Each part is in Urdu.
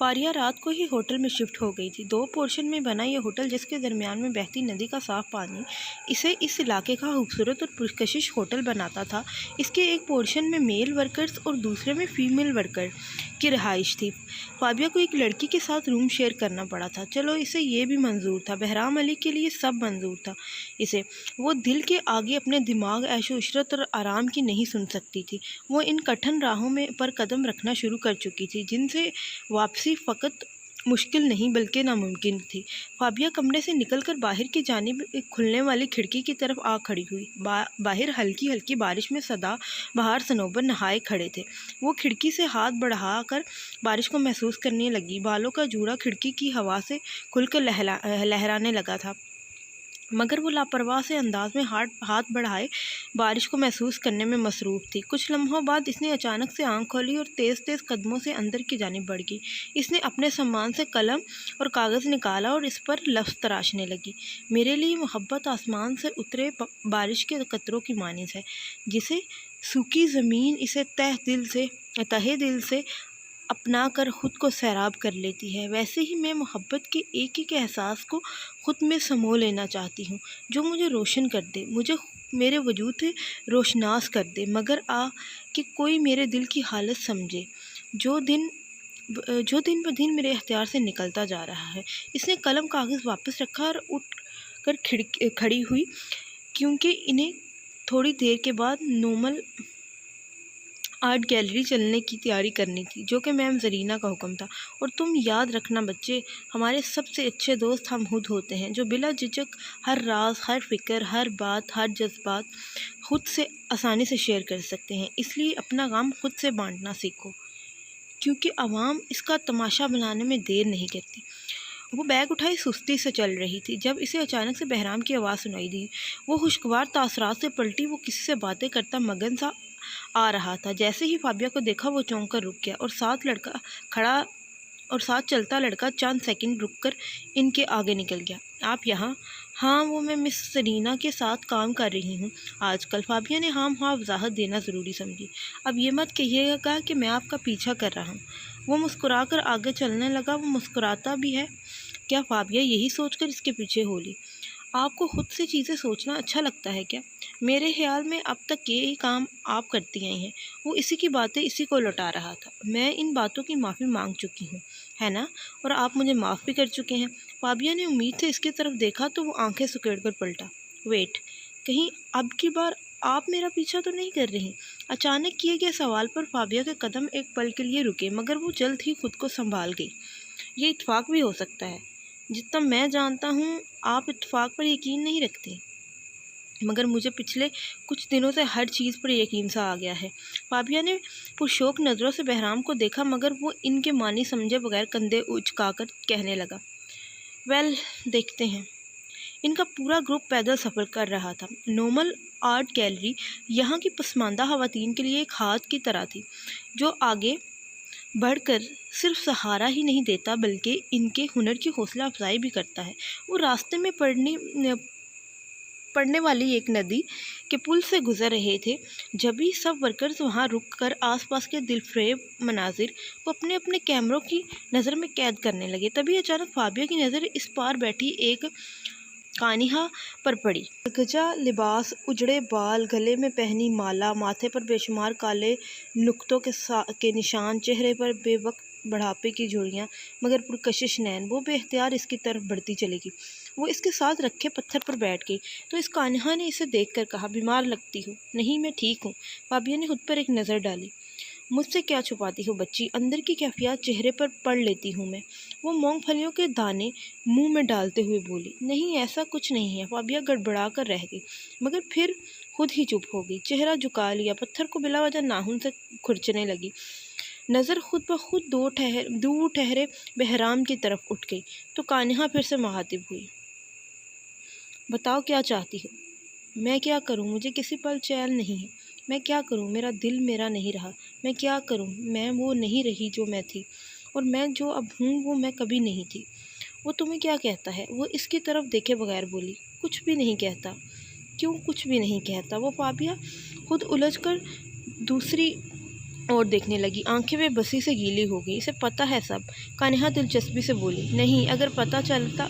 فاریہ رات کو ہی ہوٹل میں شفٹ ہو گئی تھی۔ 2 پورشن میں بنا یہ ہوٹل، جس کے درمیان میں بہتی ندی کا صاف پانی اسے اس علاقے کا خوبصورت اور پرکشش ہوٹل بناتا تھا۔ اس کے ایک پورشن میں میل ورکرز اور دوسرے میں فیمیل ورکر کی رہائش تھی۔ فابیہ کو ایک لڑکی کے ساتھ روم شیئر کرنا پڑا تھا۔ چلو اسے یہ بھی منظور تھا، بہرام علی کے لیے سب منظور تھا اسے۔ وہ دل کے آگے اپنے دماغ، عیش و عشرت اور آرام کی نہیں سن سکتی تھی۔ وہ ان کٹھن راہوں پر قدم رکھنا شروع کر چکی تھی جن سے واپسی فقط مشکل نہیں بلکہ ناممکن تھی۔ فابیہ کمرے سے نکل کر باہر کی جانب ایک کھلنے والی کھڑکی کی طرف آ کھڑی ہوئی۔ باہر ہلکی ہلکی بارش میں سدا بہار صنوبر نہائے کھڑے تھے۔ وہ کھڑکی سے ہاتھ بڑھا کر بارش کو محسوس کرنے لگی۔ بالوں کا جوڑا کھڑکی کی ہوا سے کھل کر لہرانے لگا تھا، مگر وہ لاپرواہ سے انداز میں ہاتھ بڑھائے بارش کو محسوس کرنے میں مصروف تھی۔ کچھ لمحوں بعد اس نے اچانک سے آنکھ کھولی اور تیز تیز قدموں سے اندر کی جانب بڑھ گئی۔ اس نے اپنے سامان سے قلم اور کاغذ نکالا اور اس پر لفظ تراشنے لگی۔ میرے لیے محبت آسمان سے اترے بارش کے قطروں کی مانند ہے، جسے سوکھی زمین اسے تہہ دل سے اپنا کر خود کو سیراب کر لیتی ہے، ویسے ہی میں محبت کے ایک ایک احساس کو خود میں سمو لینا چاہتی ہوں، جو مجھے روشن کر دے، مجھے میرے وجود روشناس کر دے، مگر کہ کوئی میرے دل کی حالت سمجھے جو دن بہ دن میرے اختیار سے نکلتا جا رہا ہے۔ اس نے قلم کاغذ واپس رکھا اور اٹھ کر کھڑی ہوئی، کیونکہ انہیں تھوڑی دیر کے بعد نورمل آرٹ گیلری چلنے کی تیاری کرنی تھی، جو کہ میم زرینہ کا حکم تھا۔ اور تم یاد رکھنا بچے، ہمارے سب سے اچھے دوست ہم خود ہوتے ہیں، جو بلا جھجک ہر راز، ہر فکر، ہر بات، ہر جذبات خود سے آسانی سے شیئر کر سکتے ہیں۔ اس لیے اپنا غم خود سے بانٹنا سیکھو، کیونکہ عوام اس کا تماشا بنانے میں دیر نہیں کرتی۔ وہ بیگ اٹھائے سستی سے چل رہی تھی جب اسے اچانک سے بہرام کی آواز سنائی دی۔ وہ خوشگوار تاثرات سے پلٹی۔ وہ کسی سے باتیں کرتا مگن سا آ رہا تھا۔ جیسے ہی فابیہ کو دیکھا وہ چونک کر رک گیا، اور ساتھ چلتا لڑکا چند سیکنڈ رک کر ان کے آگے نکل گیا۔ آپ یہاں؟ ہاں، وہ میں مس سرینا کے ساتھ کام کر رہی ہوں آج کل۔ فابیہ نے ہاں وضاحت دینا ضروری سمجھی۔ اب یہ مت کہیے گا کہ میں آپ کا پیچھا کر رہا ہوں۔ وہ مسکرا کر آگے چلنے لگا۔ وہ مسکراتا بھی ہے کیا؟ فابیہ یہی سوچ کر اس کے پیچھے ہو لی۔ آپ کو خود سے چیزیں سوچنا اچھا لگتا ہے کیا؟ میرے خیال میں اب تک یہی کام آپ کرتی آئی ہیں۔ وہ اسی کی باتیں اسی کو لوٹا رہا تھا۔ میں ان باتوں کی معافی مانگ چکی ہوں، ہے نا؟ اور آپ مجھے معاف بھی کر چکے ہیں۔ فابیہ نے امید سے اس کی طرف دیکھا تو وہ آنکھیں سکیڑ کر پلٹا۔ ویٹ، کہیں اب کی بار آپ میرا پیچھا تو نہیں کر رہی؟ اچانک کیے گئے سوال پر فابیہ کے قدم ایک پل کے لیے رکے، مگر وہ جلد ہی خود کو سنبھال گئی۔ یہ اتفاق بھی ہو سکتا ہے۔ جتنا میں جانتا ہوں آپ اتفاق پر یقین نہیں رکھتے، مگر مجھے پچھلے کچھ دنوں سے ہر چیز پر یقین سا آ گیا ہے۔ فابیہ نے پرشوق نظروں سے بہرام کو دیکھا، مگر وہ ان کے معنی سمجھے بغیر کندھے اچکا کر کہنے لگا، ویل دیکھتے ہیں۔ ان کا پورا گروپ پیدل سفر کر رہا تھا۔ نورمل آرٹ گیلری یہاں کی پسماندہ خواتین کے لیے ایک ہاتھ کی طرح تھی، جو آگے بڑھ کر صرف سہارا ہی نہیں دیتا بلکہ ان کے ہنر کی حوصلہ افزائی بھی کرتا ہے۔ وہ راستے میں پڑنے والی ایک ندی کے پل سے گزر رہے تھے، جبھی سب ورکرز وہاں رک کر آس پاس کے دلفریب مناظر کو اپنے اپنے کیمروں کی نظر میں قید کرنے لگے۔ تبھی اچانک فابیہ کی نظر اس پار بیٹھی ایک کانہا پر پڑی۔ گجا لباس، اجڑے بال، گلے میں پہنی مالا، ماتھے پر بے شمار کالے نقطوں کے نشان، چہرے پر بے وقت بڑھاپے کی جھریاں، مگر پرکشش نین۔ وہ بے اختیار اس کی طرف بڑھتی چلی گئی۔ وہ اس کے ساتھ رکھے پتھر پر بیٹھ گئی تو اس کانہا نے اسے دیکھ کر کہا، بیمار لگتی ہو؟ نہیں، میں ٹھیک ہوں۔ فابیہ نے خود پر ایک نظر ڈالی۔ مجھ سے کیا چھپاتی ہو بچی؟ اندر کی کیفیات چہرے پر پڑھ لیتی ہوں میں۔ وہ مونگ پھلیوں کے دانے منہ میں ڈالتے ہوئے بولی۔ نہیں، ایسا کچھ نہیں ہے۔ فابیہ گڑبڑا کر رہ گئی، مگر پھر خود ہی چپ ہو گئی، چہرہ جھکا لیا، پتھر کو بلا وجہ ناخن سے کھرچنے لگی۔ نظر خود بخود دور ٹھہرے بہرام کی طرف اٹھ گئی تو کانہا پھر سے مخاطب ہوئی، بتاؤ کیا چاہتی ہو؟ میں کیا کروں؟ مجھے کسی پل چین نہیں ہے۔ میں کیا کروں؟ میرا دل میرا نہیں رہا۔ میں کیا کروں؟ میں وہ نہیں رہی جو میں تھی، اور میں جو اب ہوں وہ میں کبھی نہیں تھی۔ وہ تمہیں کیا کہتا ہے؟ وہ اس کی طرف دیکھے بغیر بولی۔ کچھ بھی نہیں کہتا۔ کیوں کچھ بھی نہیں کہتا؟ وہ فابیہ خود الجھ کر دوسری اور دیکھنے لگی۔ آنکھیں بے بسی سے گیلی ہو گئی۔ اسے پتہ ہے سب، کانہا دلچسپی سے بولی۔ نہیں، اگر پتہ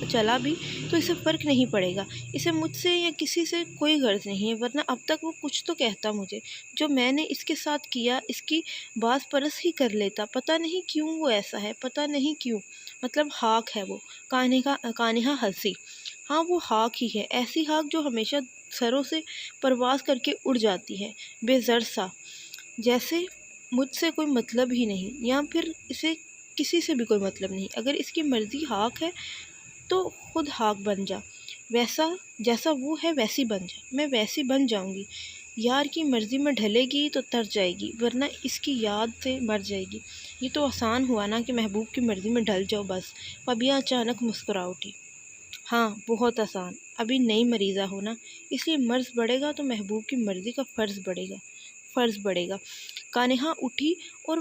چلا بھی تو اسے فرق نہیں پڑے گا۔ اسے مجھ سے یا کسی سے کوئی غرض نہیں ہے، ورنہ اب تک وہ کچھ تو کہتا مجھے۔ جو میں نے اس کے ساتھ کیا اس کی باز پرس ہی کر لیتا۔ پتہ نہیں کیوں وہ ایسا ہے، پتہ نہیں کیوں، مطلب ہاک ہے وہ۔ کانہا ہنسی۔ ہاں، وہ ہاک ہی ہے، ایسی ہاک جو ہمیشہ سروں سے پرواز کر کے اڑ جاتی ہے، بے زر سا، جیسے مجھ سے کوئی مطلب ہی نہیں، یا پھر اسے کسی سے بھی کوئی مطلب نہیں۔ اگر اس کی مرضی ہاک ہے تو خود ہاک بن جا، ویسا جیسا وہ ہے ویسی بن جا۔ میں ویسی بن جاؤں گی۔ یار کی مرضی میں ڈھلے گی تو تر جائے گی، ورنہ اس کی یاد سے مر جائے گی۔ یہ تو آسان ہوا نا کہ محبوب کی مرضی میں ڈھل جاؤ بس۔ فابیہ اچانک مسکرا اٹھی۔ ہاں، بہت آسان۔ ابھی نئی مریضہ ہو نا، اس لیے مرض بڑھے گا تو محبوب کی مرضی کا فرض بڑھے گا۔ کانہا اٹھی اور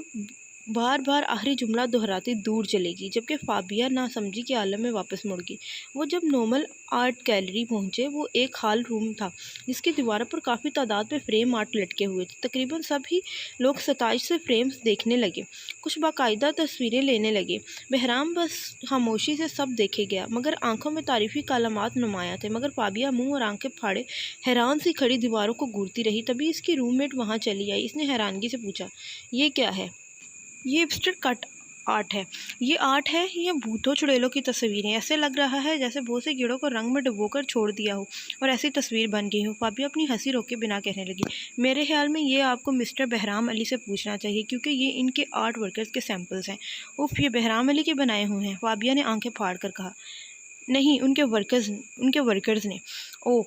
بار بار آخری جملہ دہراتی دور چلے گی، جبکہ فابیہ ناسمجھی کے عالم میں واپس مڑ گئی۔ وہ جب نارمل آرٹ گیلری پہنچے، وہ ایک ہال روم تھا جس کی دیواروں پر کافی تعداد میں فریم آرٹ لٹکے ہوئے تھے۔ تقریباً سب ہی لوگ ستائش سے فریمز دیکھنے لگے، کچھ باقاعدہ تصویریں لینے لگے۔ بہرام بس خاموشی سے سب دیکھے گیا، مگر آنکھوں میں تعریفی کلمات نمایاں تھے۔ مگر فابیہ منہ اور آنکھیں پھاڑے حیران سی کھڑی دیواروں کو گھورتی رہی۔ تبھی اس کی روم میٹ وہاں چلی آئی۔ اس نے حیرانگی سے پوچھا، یہ کیا ہے؟ یہ ایبسٹریکٹ کٹ آرٹ ہے۔ یہ آرٹ ہے یا بھوتوں چڑیلوں کی تصویریں؟ ایسے لگ رہا ہے جیسے بہت سے کیڑوں کو رنگ میں ڈبو کر چھوڑ دیا ہو اور ایسی تصویر بن گئی ہو۔ فابیہ اپنی ہنسی روکے بنا کہنے لگی، میرے خیال میں یہ آپ کو مسٹر بہرام علی سے پوچھنا چاہیے، کیونکہ یہ ان کے آرٹ ورکرز کے سیمپلز ہیں۔ اف، یہ بہرام علی کے بنائے ہوئے ہیں؟ فابیہ نے آنکھیں پھاڑ کر کہا۔ نہیں، ان کے ورکرز نے۔ اوہ،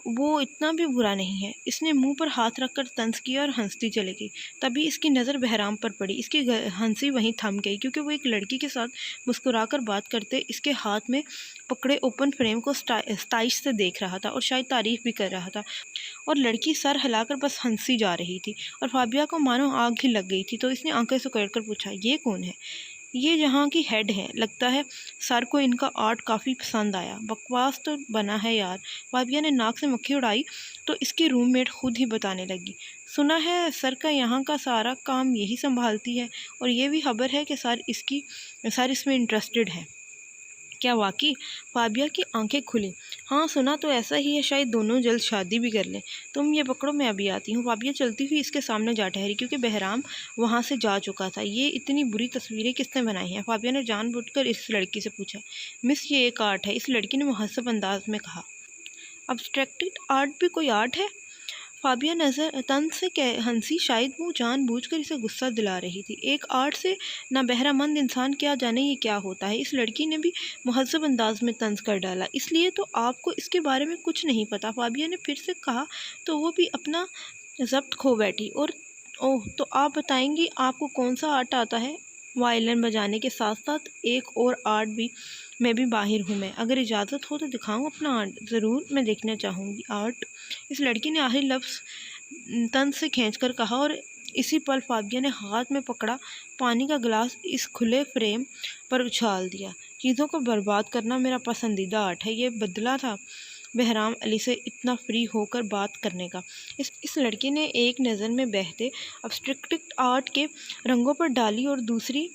وہ اتنا بھی برا نہیں ہے۔ اس نے منہ پر ہاتھ رکھ کر طنز کیا اور ہنستی چلی گئی۔ تبھی اس کی نظر بہرام پر پڑی۔ اس کی ہنسی وہیں تھم گئی، کیونکہ وہ ایک لڑکی کے ساتھ مسکرا کر بات کرتے اس کے ہاتھ میں پکڑے اوپن فریم کو ستائش سے دیکھ رہا تھا اور شاید تعریف بھی کر رہا تھا، اور لڑکی سر ہلا کر بس ہنسی جا رہی تھی، اور فابیہ کو مانو آگ ہی لگ گئی تھی۔ تو اس نے آنکھیں سکیڑ کر پوچھا، یہ کون ہے؟ یہ یہاں کی ہیڈ ہے، لگتا ہے سر کو ان کا آرٹ کافی پسند آیا۔ بکواس تو بنا ہے یار۔ فابیہ نے ناک سے مکھی اڑائی تو اس کی روم میٹ خود ہی بتانے لگی، سنا ہے سر کا یہاں کا سارا کام یہی سنبھالتی ہے، اور یہ بھی خبر ہے کہ سر اس میں انٹرسٹڈ ہے۔ کیا واقعی؟ فابیہ کی آنکھیں کھلیں۔ ہاں، سنا تو ایسا ہی ہے، شاید دونوں جلد شادی بھی کر لیں۔ تم یہ پکڑو، میں ابھی آتی ہوں۔ فابیہ چلتی ہوئی اس کے سامنے جا ٹھہری، کیونکہ بہرام وہاں سے جا چکا تھا۔ یہ اتنی بری تصویریں کس نے بنائی ہیں؟ فابیہ نے جان بوجھ کر اس لڑکی سے پوچھا۔ مس، یہ ایک آرٹ ہے، اس لڑکی نے مہذب انداز میں کہا۔ ابسٹریکٹ آرٹ بھی کوئی آرٹ ہے؟ فابیہ طنز سے ہنسی، شاید وہ جان بوجھ کر اسے غصہ دلا رہی تھی۔ ایک آرٹ سے نابہرہ مند انسان کیا جانے یہ کیا ہوتا ہے۔ اس لڑکی نے بھی مہذب انداز میں طنز کر ڈالا۔ اس لیے تو آپ کو اس کے بارے میں کچھ نہیں پتا؟ فابیہ نے پھر سے کہا تو وہ بھی اپنا ضبط کھو بیٹھی۔ اوہ، تو آپ بتائیں گی آپ کو کون سا آرٹ آتا ہے؟ وائلن بجانے کے ساتھ ساتھ ایک اور آرٹ میں بھی ماہر ہوں میں۔ اگر اجازت ہو تو دکھاؤں اپنا آرٹ؟ ضرور، میں دیکھنا چاہوں گی آرٹ۔ اس لڑکی نے آخری لفظ طنز سے کھینچ کر کہا، اور اسی پل فابیہ نے ہاتھ میں پکڑا پانی کا گلاس اس کھلے فریم پر اچھال دیا۔ چیزوں کو برباد کرنا میرا پسندیدہ آرٹ ہے۔ یہ بدلہ تھا بہرام علی سے اتنا فری ہو کر بات کرنے کا۔ اس لڑکی نے ایک نظر میں بہتے ابسٹریکٹ آرٹ کے رنگوں پر ڈالی اور دوسری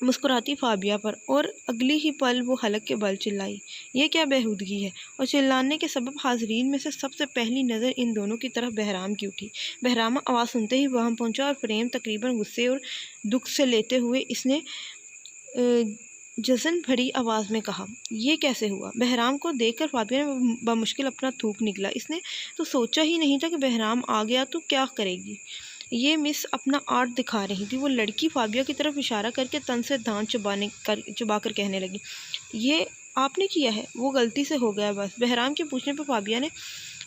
مسکراتی فابیہ پر، اور اگلی ہی پل وہ حلق کے بل چلائی، یہ کیا بےہودگی ہے؟ اور چلانے کے سبب حاضرین میں سے سب سے پہلی نظر ان دونوں کی طرف بہرام کی اٹھی۔ بہرام آواز سنتے ہی وہاں پہنچا، اور فریم تقریباً غصے اور دکھ سے لیتے ہوئے اس نے جزن بھری آواز میں کہا، یہ کیسے ہوا؟ بہرام کو دیکھ کر فابیہ نے بمشکل اپنا تھوک نکلا۔ اس نے تو سوچا ہی نہیں تھا کہ بہرام آ گیا تو کیا کرے گی۔ یہ مس اپنا آرٹ دکھا رہی تھی۔ وہ لڑکی فابیہ کی طرف اشارہ کر کے طنز سے دانت چبا کر کہنے لگی، یہ آپ نے کیا ہے؟ وہ غلطی سے ہو گیا بس۔ بہرام کے پوچھنے پر فابیہ نے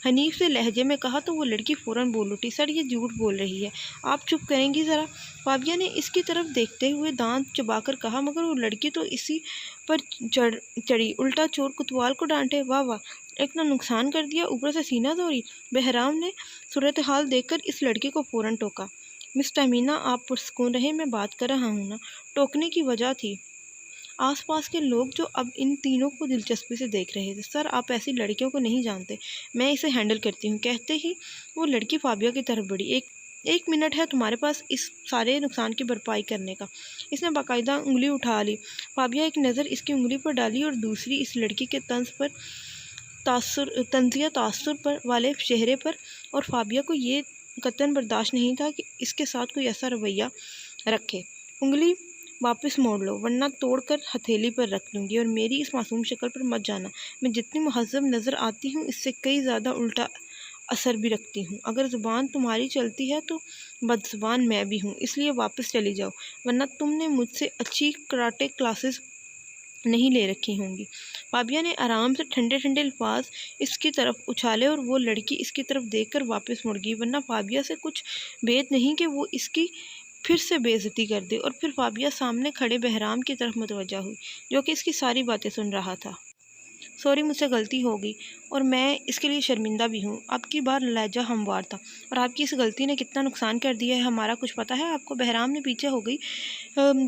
حنیف سے لہجے میں کہا تو وہ لڑکی فوراً بول اٹھی، سر یہ جھوٹ بول رہی ہے، آپ چپ کریں گی ذرا؟ فابیہ نے اس کی طرف دیکھتے ہوئے دانت چبا کر کہا، مگر وہ لڑکی تو اسی پر چڑھی، الٹا چور کوتوال کو ڈانٹے، واہ واہ، ایک نہ نقصان کر دیا، اوپر سے سینہ توڑی۔ بہرام نے صورتحال دیکھ کر اس لڑکی کو فوراً ٹوکا۔ مس ٹہمینہ، آپ پرسکون رہیں، میں بات کر رہا ہوں نا۔ ٹوکنے کی وجہ تھی آس پاس کے لوگ جو اب ان تینوں کو دلچسپی سے دیکھ رہے تھے۔ سر، آپ ایسی لڑکیوں کو نہیں جانتے، میں اسے ہینڈل کرتی ہوں۔ کہتے ہی وہ لڑکی فابیہ کی طرف بڑھی، ایک 1 منٹ ہے تمہارے پاس اس سارے نقصان کی بھرپائی کرنے کا۔ اس نے باقاعدہ انگلی اٹھا لی۔ فابیہ ایک نظر اس کی انگلی پر ڈالی اور دوسری اس لڑکی کے طنزیہ تاثر پر والے چہرے پر، اور فابیہ کو یہ قطعاً برداشت نہیں تھا کہ اس کے ساتھ کوئی ایسا رویہ رکھے۔ انگلی واپس موڑ لو ورنہ توڑ کر ہتھیلی پر رکھ لوں گی، اور میری اس معصوم شکل پر مت جانا۔ میں جتنی مہذب نظر آتی ہوں اس سے کئی زیادہ الٹا اثر بھی رکھتی ہوں۔ اگر زبان تمہاری چلتی ہے تو بدزبان میں بھی ہوں، اس لیے واپس چلی جاؤ، ورنہ تم نے مجھ سے اچھی کراٹے کلاسز نہیں لے رکھی ہوں گی۔ فابیہ نے آرام سے ٹھنڈے ٹھنڈے الفاظ اس کی طرف اچھالے اور وہ لڑکی اس کی طرف دیکھ کر واپس مڑ گئی، ورنہ فابیہ سے کچھ بید نہیں کہ وہ اس کی پھر سے بے عزتی کر دے۔ اور پھر فابیہ سامنے کھڑے بہرام کی طرف متوجہ ہوئی، جو کہ اس کی ساری باتیں سن رہا تھا۔ سوری، مجھ سے غلطی ہو گئی اور میں اس کے لیے شرمندہ بھی ہوں۔ اب کی بار لہجہ ہموار تھا، اور آپ کی اس غلطی نے کتنا نقصان کر دیا ہے ہمارا کچھ پتہ ہے آپ کو؟ بہرام نے پیچھے ہو گئی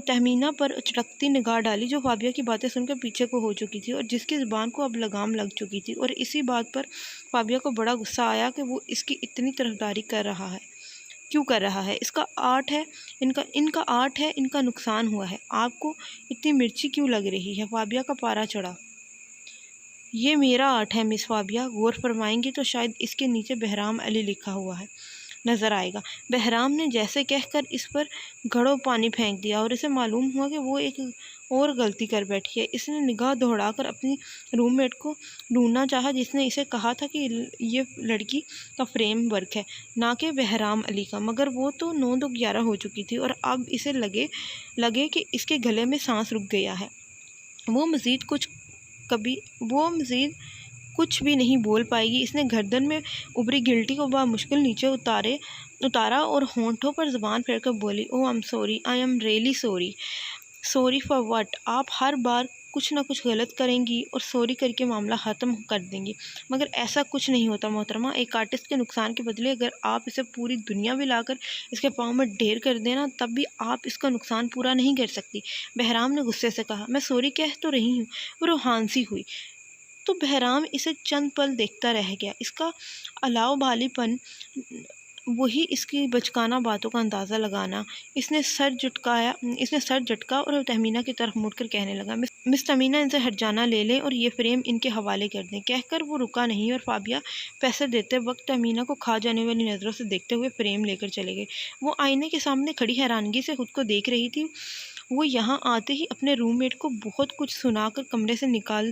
تہمینہ پر چٹکتی نگاہ ڈالی، جو فابیہ کی باتیں سن کر پیچھے کو ہو چکی تھی اور جس کی زبان کو اب لگام لگ چکی تھی، اور اسی بات پر فابیہ کو بڑا غصہ آیا کہ وہ اس کی اتنی طرفداری کر رہا ہے، کیوں کر رہا ہے؟ اس کا آرٹ ہے، ان کا آرٹ ہے، ان کا نقصان ہوا ہے، آپ کو اتنی مرچی کیوں لگ رہی ہے؟ فابیہ کا پارا چڑھا۔ یہ میرا آرٹ ہے مس فابیہ، غور فرمائیں گی تو شاید اس کے نیچے بہرام علی لکھا ہوا ہے نظر آئے گا۔ بہرام نے جیسے کہہ کر اس پر گھڑوں پانی پھینک دیا، اور اسے معلوم ہوا کہ وہ ایک اور غلطی کر بیٹھی ہے۔ اس نے نگاہ دوڑا کر اپنی روم میٹ کو ڈھونڈنا چاہا، جس نے اسے کہا تھا کہ یہ لڑکی کا فریم ورک ہے، نہ کہ بہرام علی کا، مگر وہ تو 9 دو 11 ہو چکی تھی، اور اب اسے لگے کہ اس کے گلے میں سانس رک گیا ہے۔ وہ مزید کچھ بھی نہیں بول پائے گی۔ اس نے گردن میں ابری گلٹی کو بمشکل نیچے اتارا اور ہونٹوں پر زبان پھیر کر بولی، "Oh, I'm sorry, I am really sorry." "Sorry for what?" آپ ہر بار کچھ نہ کچھ غلط کریں گی اور سوری کر کے معاملہ ختم کر دیں گی، مگر ایسا کچھ نہیں ہوتا محترمہ۔ ایک آرٹسٹ کے نقصان کے بدلے اگر آپ اسے پوری دنیا میں لا کر اس کے پاؤں میں ڈھیر کر دینا، تب بھی آپ اس کا نقصان پورا نہیں کر سکتی۔ بہرام نے غصے سے کہا۔ میں سوری کہہ تو رہی ہوں۔ وہ روحان سی ہوئی تو بہرام اسے چند پل دیکھتا رہ گیا۔ اس کا الاؤ بالی پن، وہی اس کی بچکانہ باتوں کا اندازہ لگانا۔ اس نے سر جھٹکا اور تہمینہ کی طرف مڑ کر کہنے لگا، مس تہمینہ، ان سے ہٹ جانا لے لیں اور یہ فریم ان کے حوالے کر دیں۔ کہہ کر وہ رکا نہیں، اور فابیہ پیسے دیتے وقت تہمینہ کو کھا جانے والی نظروں سے دیکھتے ہوئے فریم لے کر چلے گئے۔ وہ آئینے کے سامنے کھڑی حیرانگی سے خود کو دیکھ رہی تھی۔ وہ یہاں آتے ہی اپنے روم میٹ کو بہت کچھ سنا کر کمرے سے نکال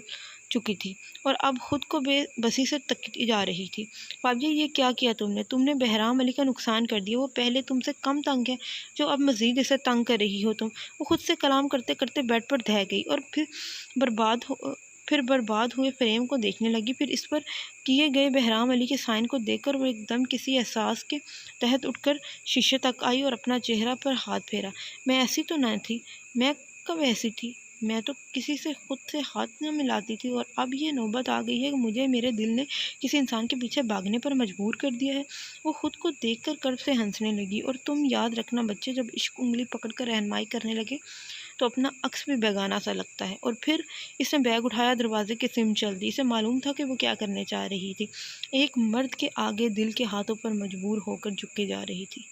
چکی تھی، اور اب خود کو بے بسی سے تکتی جا رہی تھی۔ فابیہ، یہ کیا کیا تم نے بہرام علی کا نقصان کر دیا۔ وہ پہلے تم سے کم تنگ ہے، جو اب مزید اسے تنگ کر رہی ہو تم۔ وہ خود سے کلام کرتے کرتے بیڈ پر ڈھہ گئی اور پھر برباد ہوئے فریم کو دیکھنے لگی۔ پھر اس پر کیے گئے بہرام علی کے سائن کو دیکھ کر وہ ایک دم کسی احساس کے تحت اٹھ کر شیشے تک آئی اور اپنا چہرہ پر ہاتھ پھیرا۔ میں ایسی تو نہ تھی، میں کب ایسی تھی؟ میں تو کسی سے خود سے ہاتھ نہ ملاتی تھی، اور اب یہ نوبت آ گئی ہے کہ مجھے میرے دل نے کسی انسان کے پیچھے بھاگنے پر مجبور کر دیا ہے۔ وہ خود کو دیکھ کر کرب سے ہنسنے لگی۔ اور تم یاد رکھنا بچے، جب عشق انگلی پکڑ کر رہنمائی کرنے لگے تو اپنا عکس بھی بیگانہ سا لگتا ہے۔ اور پھر اس نے بیگ اٹھایا، دروازے کی سمت چل دی۔ اسے معلوم تھا کہ وہ کیا کرنے چاہ رہی تھی، ایک مرد کے آگے دل کے ہاتھوں پر مجبور ہو کر جھکے جا رہی تھی۔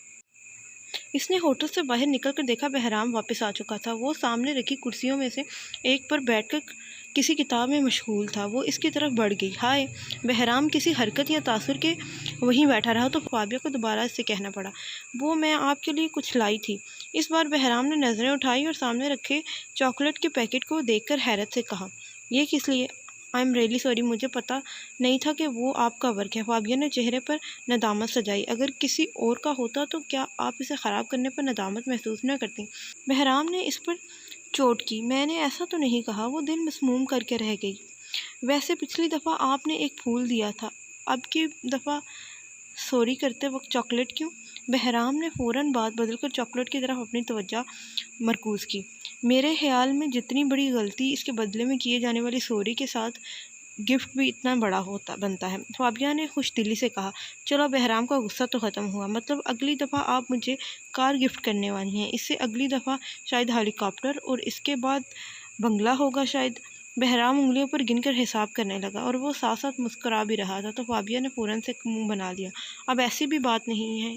اس نے ہوٹل سے باہر نکل کر دیکھا بہرام واپس آ چکا تھا۔ وہ سامنے رکھی کرسیوں میں سے ایک پر بیٹھ کر کسی کتاب میں مشغول تھا۔ وہ اس کی طرف بڑھ گئی۔ ہائے! بہرام کسی حرکت یا تاثر کے وہیں بیٹھا رہا تو فابیہ کو دوبارہ اس سے کہنا پڑا، وہ میں آپ کے لیے کچھ لائی تھی۔ اس بار بہرام نے نظریں اٹھائی اور سامنے رکھے چاکلیٹ کے پیکٹ کو دیکھ کر حیرت سے کہا، یہ کس لیے؟ آئی ایم ریئلی سوری، مجھے پتہ نہیں تھا کہ وہ آپ کا ورک ہے۔ فابیہ نے چہرے پر ندامت سجائی۔ اگر کسی اور کا ہوتا تو کیا آپ اسے خراب کرنے پر ندامت محسوس نہ کرتی؟ بہرام نے اس پر چوٹ کی۔ میں نے ایسا تو نہیں کہا۔ وہ دل مسموم کر کے رہ گئی۔ ویسے پچھلی دفعہ آپ نے ایک پھول دیا تھا، اب کی دفعہ سوری کرتے وقت چاکلیٹ کیوں؟ بہرام نے فوراً بات بدل کر چاکلیٹ کی طرف اپنی توجہ مرکوز کی۔ میرے خیال میں جتنی بڑی غلطی، اس کے بدلے میں کیے جانے والی سوری کے ساتھ گفٹ بھی اتنا بڑا بنتا ہے۔ فابیہ نے خوش دلی سے کہا۔ چلو، بہرام کا غصہ تو ختم ہوا۔ مطلب اگلی دفعہ آپ مجھے کار گفٹ کرنے والی ہیں، اس سے اگلی دفعہ شاید ہیلی کاپٹر، اور اس کے بعد بنگلہ ہوگا شاید۔ بہرام انگلیوں پر گن کر حساب کرنے لگا، اور وہ ساتھ ساتھ مسکرا بھی رہا تھا، تو فابیہ نے فوراً سے منہ بنا لیا۔ اب ایسی بھی بات نہیں ہے،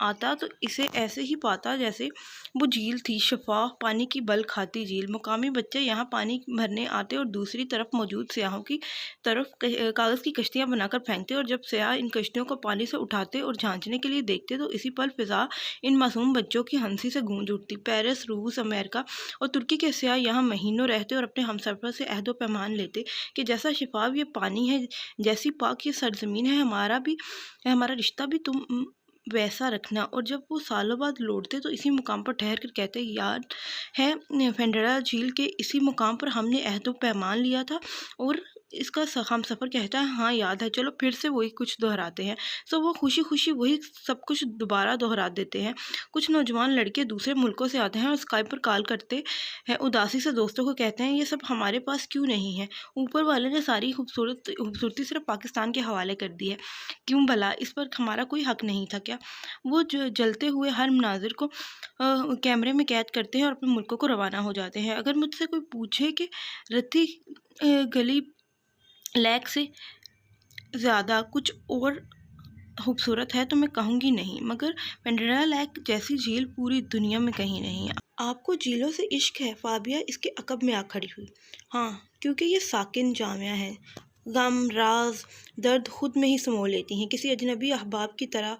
آتا تو اسے ایسے ہی پاتا جیسے وہ جھیل تھی، شفاف پانی کی بل کھاتی جھیل۔ مقامی بچے یہاں پانی بھرنے آتے اور دوسری طرف موجود سیاحوں کی طرف کاغذ کی کشتیاں بنا کر پھینکتے، اور جب سیاح ان کشتیوں کو پانی سے اٹھاتے اور جھانچنے کے لیے دیکھتے تو اسی پل فضا ان معصوم بچوں کی ہنسی سے گونج اٹھتی۔ پیرس، روس، امریکہ اور ترکی کے سیاح یہاں مہینوں رہتے اور اپنے ہمسفر سے عہد و پیمان لیتے کہ جیسا شفاف یہ پانی ہے، جیسی پاک یہ سرزمین ہے، ہمارا رشتہ بھی تم ویسا رکھنا۔ اور جب وہ سالوں بعد لوٹتے تو اسی مقام پر ٹھہر کر کہتے، یاد ہے فینڈرا جھیل کے اسی مقام پر ہم نے عہد و پیمان لیا تھا؟ اور اس کا ہم سفر کہتا ہے، ہاں یاد ہے، چلو پھر سے وہی کچھ دہراتے ہیں۔ وہ خوشی خوشی وہی سب کچھ دوبارہ دہرا دیتے ہیں۔ کچھ نوجوان لڑکے دوسرے ملکوں سے آتے ہیں اور اسکائپ پر کال کرتے ہیں، اداسی سے دوستوں کو کہتے ہیں، یہ سب ہمارے پاس کیوں نہیں ہے؟ اوپر والے نے ساری خوبصورتی صرف پاکستان کے حوالے کر دی ہے، کیوں بھلا؟ اس پر ہمارا کوئی حق نہیں تھا کیا؟ وہ جلتے ہوئے ہر مناظر کو کیمرے میں قید کرتے ہیں اور اپنے ملکوں کو روانہ ہو جاتے ہیں۔ اگر مجھ سے کوئی پوچھے کہ رتھی گلی لیک سے زیادہ کچھ اور خوبصورت ہے تو میں کہوں گی نہیں، مگر پینڈرا لیک جیسی جھیل پوری دنیا میں کہیں نہیں۔ آپ کو جھیلوں سے عشق ہے؟ فابیا اس کے عقب میں آ کھڑی ہوئی۔ ہاں، کیونکہ یہ ساکن جامعہ ہے، غم، راز، درد خود میں ہی سمو لیتی ہیں، کسی اجنبی احباب کی طرح۔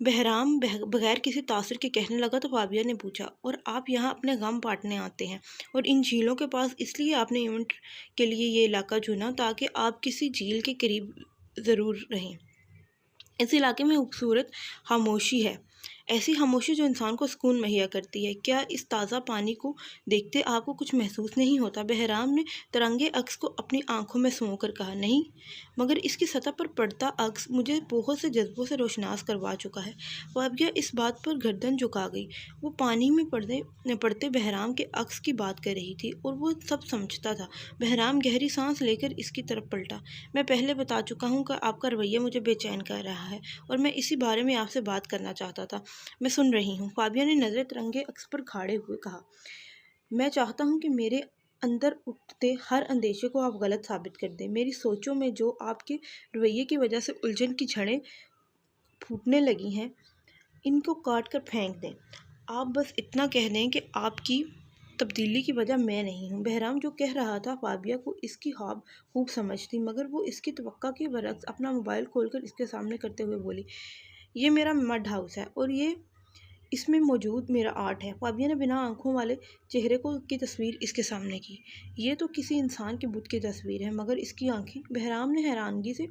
بہرام بغیر کسی تاثر کے کہنے لگا تو فابیا نے پوچھا، اور آپ یہاں اپنے غم بانٹنے آتے ہیں اور ان جھیلوں کے پاس اس لیے آپ نے ایونٹ کے لیے یہ علاقہ چنا تاکہ آپ کسی جھیل کے قریب ضرور رہیں؟ اس علاقے میں خوبصورت خاموشی ہے، ایسی خاموشی جو انسان کو سکون مہیا کرتی ہے۔ کیا اس تازہ پانی کو دیکھتے آپ کو کچھ محسوس نہیں ہوتا؟ بہرام نے ترنگے عکس کو اپنی آنکھوں میں سمو کر کہا، نہیں، مگر اس کی سطح پر پڑتا عکس مجھے بہت سے جذبوں سے روشناس کروا چکا ہے۔ فابیا اس بات پر گردن جھکا گئی۔ وہ پانی میں پڑتے بہرام کے عکس کی بات کر رہی تھی اور وہ سب سمجھتا تھا۔ بہرام گہری سانس لے کر اس کی طرف پلٹا۔ میں پہلے بتا چکا ہوں کہ آپ کا رویہ مجھے بے چین کر رہا ہے اور میں اسی بارے میں آپ سے بات کرنا چاہتا تھا۔ میں سن رہی ہوں۔ فابیا نے نظریں ترنگے عکس پر کھاڑے ہوئے کہا، میں چاہتا ہوں کہ میرے اندر اٹھتے ہر اندیشے کو آپ غلط ثابت کر دیں۔ میری سوچوں میں جو آپ کے رویے کی وجہ سے الجھن کی جڑیں پھوٹنے لگی ہیں، ان کو کاٹ کر پھینک دیں۔ آپ بس اتنا کہہ دیں کہ آپ کی تبدیلی کی وجہ میں نہیں ہوں۔ بہرام جو کہہ رہا تھا فابیا کو اس کی خوب سمجھ تھی، مگر وہ اس کی توقع کے برعکس اپنا موبائل کھول کر اس کے سامنے کرتے ہوئے بولی، یہ میرا مڈ ہاؤس ہے اور یہ اس میں موجود میرا آرٹ ہے۔ فابیا نے بنا آنکھوں والے چہرے کی تصویر اس کے سامنے کی۔ یہ تو کسی انسان کے بت کی تصویر ہے، مگر اس کی آنکھیں؟ بہرام نے حیرانگی سے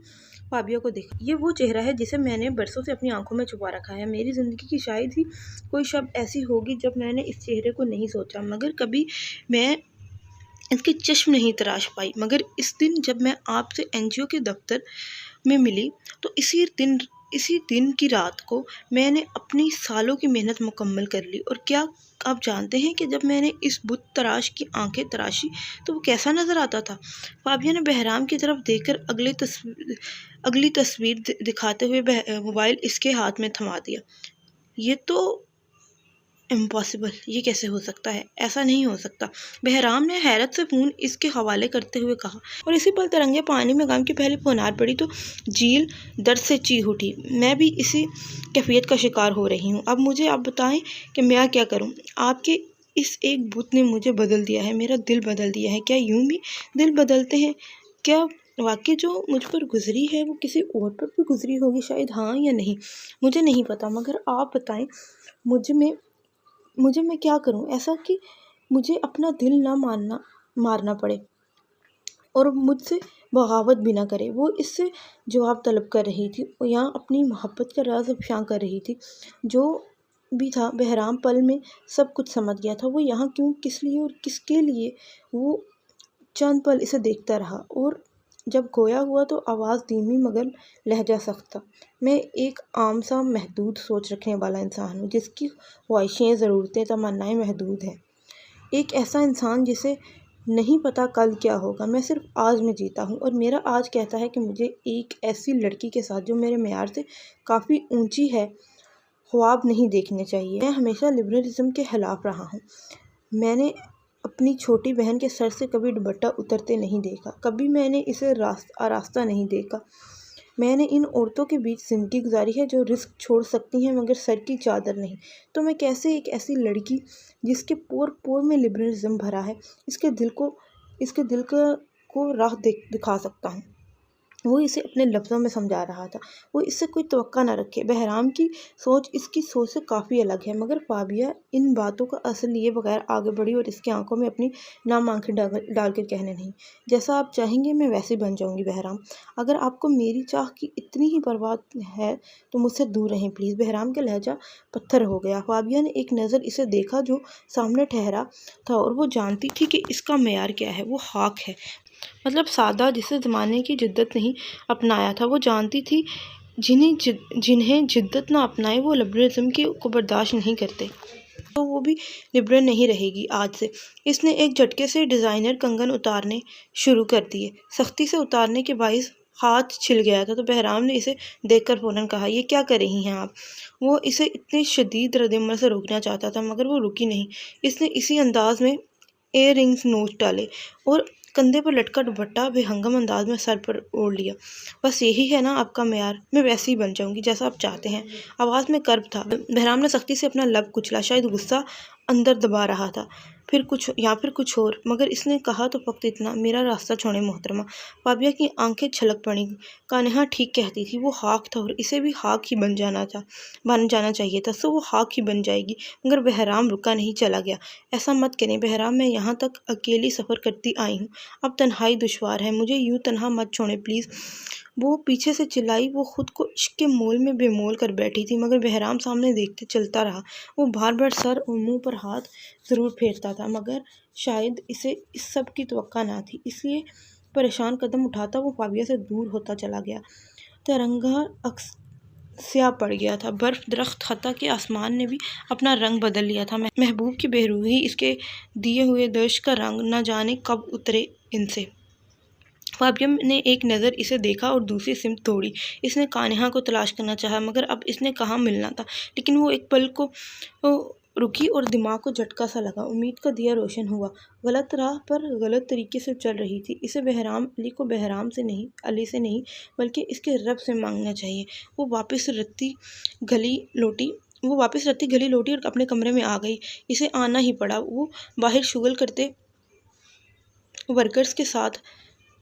فابیا کو دیکھا۔ یہ وہ چہرہ ہے جسے میں نے برسوں سے اپنی آنکھوں میں چھپا رکھا ہے۔ میری زندگی کی شاید ہی کوئی شب ایسی ہوگی جب میں نے اس چہرے کو نہیں سوچا، مگر کبھی میں اس کے چشم نہیں تراش پائی۔ مگر اس دن جب میں آپ سے NGO کے دفتر میں ملی تو اسی دن کی رات کو میں نے اپنی سالوں کی محنت مکمل کر لی۔ اور کیا آپ جانتے ہیں کہ جب میں نے اس بت تراش کی آنکھیں تراشی تو وہ کیسا نظر آتا تھا؟ فابیا نے بہرام کی طرف دیکھ کر اگلی تصویر دکھاتے ہوئے موبائل اس کے ہاتھ میں تھما دیا۔ یہ تو امپاسبل، یہ کیسے ہو سکتا ہے؟ ایسا نہیں ہو سکتا، بہرام نے حیرت سے فون اس کے حوالے کرتے ہوئے کہا، اور اسی پل ترنگے پانی میں غم کی پہلی فوہار پڑی تو جھیل درد سے چیخ اٹھی۔ میں بھی اسی کیفیت کا شکار ہو رہی ہوں۔ اب مجھے آپ بتائیں کہ میں کیا کروں؟ آپ کے اس ایک بت نے مجھے بدل دیا ہے، میرا دل بدل دیا ہے۔ کیا یوں بھی دل بدلتے ہیں؟ کیا واقعی جو مجھ پر گزری ہے وہ کسی اور پر بھی گزری ہوگی؟ شاید ہاں یا نہیں، مجھے نہیں پتا، مگر آپ بتائیں مجھے میں کیا کروں ایسا کہ مجھے اپنا دل نہ مارنا پڑے اور مجھ سے بغاوت بھی نہ کرے۔ وہ اس سے جواب طلب کر رہی تھی یا اپنی محبت کا راز افشاں کر رہی تھی۔ جو بھی تھا، بہرام پل میں سب کچھ سمجھ گیا تھا۔ وہ یہاں کیوں، کس لیے اور کس کے لیے؟ وہ چند پل اسے دیکھتا رہا اور جب گویا ہوا تو آواز دھیمی مگر لہجہ سخت تھا، میں ایک عام سا محدود سوچ رکھنے والا انسان ہوں جس کی خواہشیں، ضرورتیں، تمنائیں محدود ہیں۔ ایک ایسا انسان جسے نہیں پتا کل کیا ہوگا۔ میں صرف آج میں جیتا ہوں اور میرا آج کہتا ہے کہ مجھے ایک ایسی لڑکی کے ساتھ جو میرے معیار سے کافی اونچی ہے خواب نہیں دیکھنے چاہیے۔ میں ہمیشہ لبرلزم کے خلاف رہا ہوں۔ میں نے اپنی چھوٹی بہن کے سر سے کبھی دوپٹہ اترتے نہیں دیکھا، کبھی میں نے اسے آراستہ نہیں دیکھا۔ میں نے ان عورتوں کے بیچ زندگی گزاری ہے جو رزق چھوڑ سکتی ہیں مگر سر کی چادر نہیں، تو میں کیسے ایک ایسی لڑکی جس کے پور پور میں لبرلزم بھرا ہے اس کے دل کو راہ دکھا سکتا ہوں۔ وہ اسے اپنے لفظوں میں سمجھا رہا تھا، وہ اس سے کوئی توقع نہ رکھے۔ بہرام کی سوچ اس کی سوچ سے کافی الگ ہے، مگر فابیہ ان باتوں کا اثر لیے بغیر آگے بڑھی اور اس کی آنکھوں میں اپنی نام آنکھیں ڈال کر کہنے نہیں، جیسا آپ چاہیں گے میں ویسے بن جاؤں گی بہرام، اگر آپ کو میری چاہ کی اتنی ہی پرواہ ہے تو مجھ سے دور رہیں پلیز۔ بہرام کا لہجہ پتھر ہو گیا۔ فابیہ نے ایک نظر اسے دیکھا جو سامنے ٹھہرا تھا اور وہ جانتی تھی کہ اس کا معیار کیا ہے، وہ خاک ہے، مطلب سادہ، جسے زمانے کی جدت نہیں اپنایا تھا۔ وہ جانتی تھی جنہیں جدت نہ اپنائے وہ لبرلزم کو برداشت نہیں کرتے، تو وہ بھی لبرل نہیں رہے گی آج سے۔ اس نے ایک جھٹکے سے ڈیزائنر کنگن اتارنے شروع کر دیے، سختی سے اتارنے کے باعث ہاتھ چھل گیا تھا، تو بہرام نے اسے دیکھ کر فوراً کہا، یہ کیا کر رہی ہیں آپ؟ وہ اسے اتنے شدید ردعمل سے روکنا چاہتا تھا مگر وہ رکی نہیں۔ اس نے اسی انداز میں ایئر رنگز نوچ ڈالے اور کندھے پر لٹکا دوپٹہ بے ہنگم انداز میں سر پر اوڑھ لیا۔ بس یہی ہے نا آپ کا معیار، میں ویسی ہی بن جاؤں گی جیسا آپ چاہتے ہیں۔ آواز میں کرب تھا۔ بہرام نے سختی سے اپنا لب کچلا، شاید غصہ اندر دبا رہا تھا پھر کچھ اور، مگر اس نے کہا تو فقط اتنا، میرا راستہ چھوڑیں محترمہ۔ فابیہ کی آنکھیں چھلک پڑیں، کانہا ٹھیک کہتی تھی، وہ خاک تھا اور اسے بھی خاک ہی بن جانا چاہیے تھا، سو وہ خاک ہی بن جائے گی۔ مگر بہرام رکا نہیں، چلا گیا۔ ایسا مت کریں بہرام، میں یہاں تک اکیلی سفر کرتی آئی ہوں، اب تنہائی دشوار ہے، مجھے یوں تنہا مت چھوڑیں پلیز۔ وہ پیچھے سے چلائی۔ وہ خود کو عشق کے مول میں بے مول کر بیٹھی تھی مگر بہرام سامنے دیکھتے چلتا رہا۔ وہ بار بار سر اور منہ پر ہاتھ ضرور پھیرتا تھا مگر شاید اسے اس سب کی توقع نہ تھی، اس لیے پریشان قدم اٹھاتا وہ فابیہ سے دور ہوتا چلا گیا۔ ترنگا عکس سیاہ پڑ گیا تھا، برف، درخت، حتیٰ کہ آسمان نے بھی اپنا رنگ بدل لیا تھا۔ محبوب کی بے روحی، اس کے دیے ہوئے درش کا رنگ نہ جانے کب اترے ان سے۔ فابیہ نے ایک نظر اسے دیکھا اور دوسری سمت دوڑی۔ اس نے کانہا کو تلاش کرنا چاہا مگر اب اس نے کہاں ملنا تھا، لیکن وہ ایک پل کو رکی اور دماغ کو جھٹکا سا لگا، امید کا دیا روشن ہوا۔ غلط راہ پر غلط طریقے سے چل رہی تھی، اسے علی کو بہرام سے نہیں بلکہ اس کے رب سے مانگنا چاہیے۔ وہ واپس رتی گلی لوٹی اور اپنے کمرے میں آ گئی۔ اسے آنا ہی پڑا، وہ باہر شغل کرتے ورکرز کے ساتھ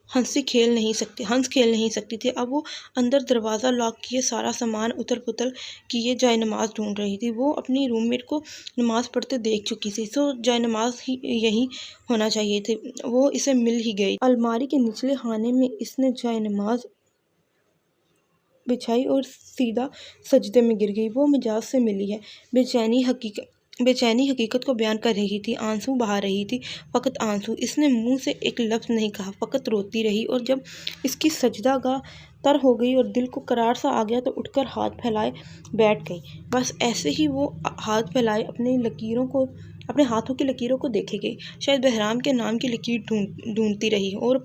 ہنس کھیل نہیں سکتی تھی۔ اب وہ اندر دروازہ لاک کیے، سارا سامان اتل پتل کیے جائے نماز ڈھونڈ رہی تھی۔ وہ اپنی روم میٹ کو نماز پڑھتے دیکھ چکی تھی، سو جائے نماز ہی یہیں ہونا چاہیے تھے، وہ اسے مل ہی گئی۔ الماری کے نچلے خانے میں اس نے جائے نماز بچھائی اور سیدھا سجدے میں گر گئی۔ وہ مجاز سے ملی ہے، بے چینی حقیقت کو بیان کر رہی تھی، آنسو بہا رہی تھی، فقط آنسو۔ اس نے منہ سے ایک لفظ نہیں کہا، فقط روتی رہی، اور جب اس کی سجدہ گاہ تر ہو گئی اور دل کو قرار سا آ گیا تو اٹھ کر ہاتھ پھیلائے بیٹھ گئی۔ بس ایسے ہی وہ ہاتھ پھیلائے اپنے ہاتھوں کی لکیروں کو دیکھے گئی، شاید بہرام کے نام کی لکیر ڈھونڈتی رہی، اور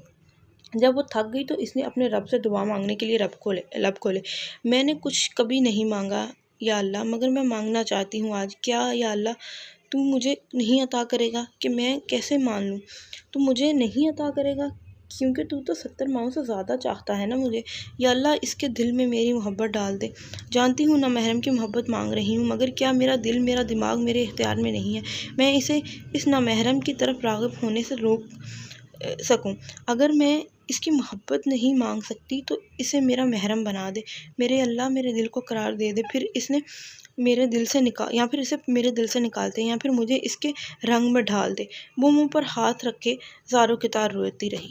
جب وہ تھک گئی تو اس نے اپنے رب سے دعا مانگنے کے لیے لب کھولے۔ میں نے کچھ کبھی نہیں مانگا یا اللہ، مگر میں مانگنا چاہتی ہوں آج۔ کیا یا اللہ تو مجھے نہیں عطا کرے گا کہ میں کیسے مان لوں؟ تو مجھے نہیں عطا کرے گا کیونکہ تو 70 ماؤں سے زیادہ چاہتا ہے نا مجھے۔ یا اللہ اس کے دل میں میری محبت ڈال دے۔ جانتی ہوں نامحرم کی محبت مانگ رہی ہوں، مگر کیا میرا دل، میرا دماغ میرے اختیار میں نہیں ہے میں اسے اس نامحرم کی طرف راغب ہونے سے روک سکوں؟ اگر میں اس کی محبت نہیں مانگ سکتی تو اسے میرا محرم بنا دے۔ میرے اللہ میرے دل کو قرار دے دے، پھر اسے میرے دل سے نکال دے، یا پھر مجھے اس کے رنگ میں ڈھال دے۔ وہ منہ پر ہاتھ رکھے زار و کتار روتی رہی۔